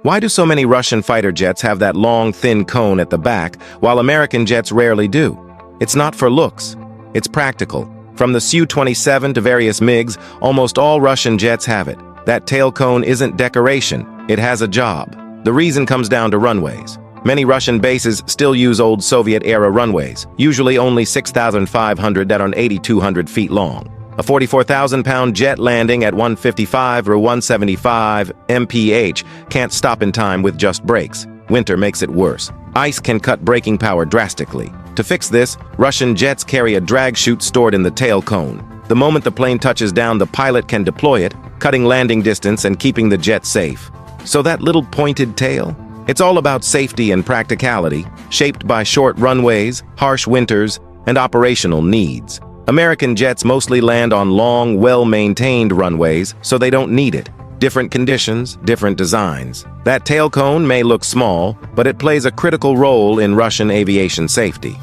Why do so many Russian fighter jets have that long, thin cone at the back, while American jets rarely do? It's not for looks. It's practical. From the Su-27 to various MiGs, almost all Russian jets have it. That tail cone isn't decoration. It has a job. The reason comes down to runways. Many Russian bases still use old Soviet-era runways, usually only 6,500 that are 8,200 feet long. A 44,000-pound jet landing at 155 or 175 mph can't stop in time with just brakes. Winter makes it worse. Ice can cut braking power drastically. To fix this, Russian jets carry a drag chute stored in the tail cone. The moment the plane touches down, the pilot can deploy it, cutting landing distance and keeping the jet safe. So that little pointed tail? It's all about safety and practicality, shaped by short runways, harsh winters, and operational needs. American jets mostly land on long, well-maintained runways, so they don't need it. Different conditions, different designs. That tail cone may look small, but it plays a critical role in Russian aviation safety.